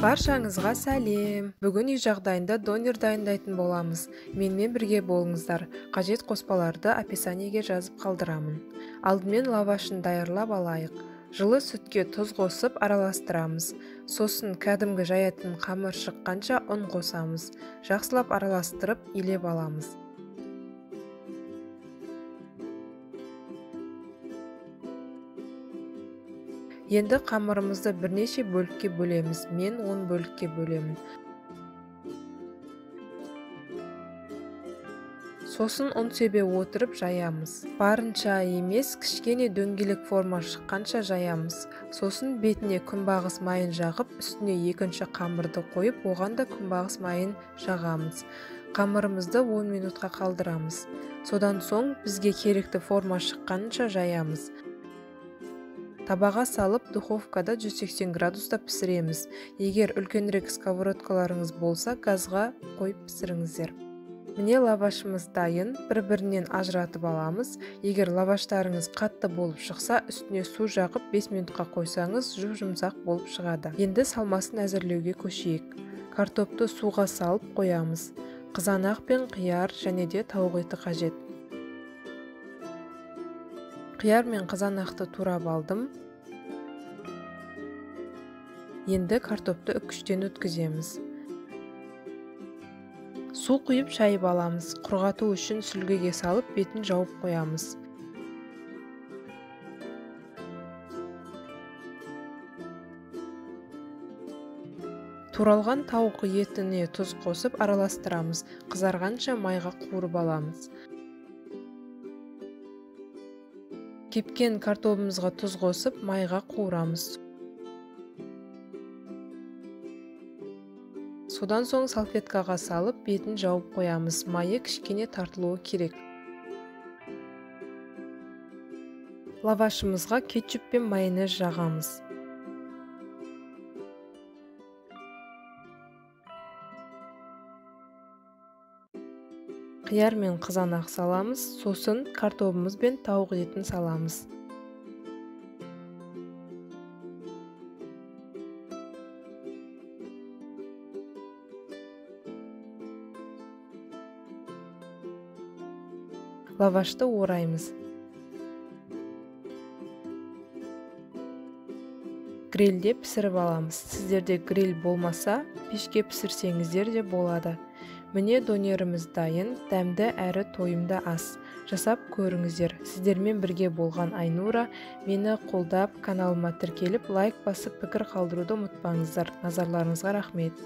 Баршаңызға сәлем. Бүгін үй жағдайында донор дайындайтын боламыз. Менімен бірге болыңыздар. Қажет қоспаларды описаниеге жазып қалдырамын. Алдымен лавашын даярлап алайық. Жылы сүтке тұз қосып араластырамыз. Сосын кәдімгі жаятын қамыр шыққанша ұн қосамыз. Жақсылап араластырып илеп аламыз. Енді қамырымызды бірнеше бөлікке бөлеміз. Мен 10 бөлікке бөлемін. Сосын ұн себе отырып жаямыз. Барынша емес, кішкене дөңгелек форма шыққанша жаямыз. Сосын бетіне күнбағыс майын жағып, үстіне екінші қамырды қойып, оған да күнбағыс майын жағамыз. Қамырымызды 10 минутқа қалдырамыз. Содан соң бізге керекті форма шыққанша жаямыз. Табаға салып, духовкада 180 градуста пісіреміз. Егер үлкенірек сковородкаларыңыз болса, газға қойып пісіріңіздер. Міне лавашымыз дайын, бір-бірінен ажыратып аламыз. Егер лаваштарыңыз қатты болып шықса, үстіне су жағып 5 минутқа қойсаңыз, жұп-жұмсақ болып шығады. Енді салмасын әзірлеуге көшейік. Картопты суға салып қоямыз. Қызанақ пен қияр және де тауық еті қажет. Қияр мен қызанақты турап алдым. Енді картопты үккіштен өткіземіз. Су құйып шайып аламыз. Құрғату үшін сүлгіге салып бетін жауып қоямыз. Туралған тауық етіне тұз қосып араластырамыз. Қызарғанша майға қуырып аламыз. Кепкен картопымызға тұз қосып, майға қуырамыз. Содан соң салфеткаға салып, бетін жауып қоямыз. Майы кішкене тартылуы керек. Лавашымызға кетчуп пен майонез жағамыз. Қияр мен қызанақ саламыз, сосын картопымыз бен тауық етін саламыз. Лавашты ораймыз. Грильде пісіріп аламыз. Сіздерде гриль болмаса, пешке пісірсеңіздер де болады. Міне донеріміз дайын, дәмді әрі тойымды ас. Жасап көріңіздер. Сіздермен бірге болған Айнура. Мені қолдап, каналыма тіркеліп, лайк басып, пікір қалдыруды ұмытпаңыздар. Назарларыңызға рахмет.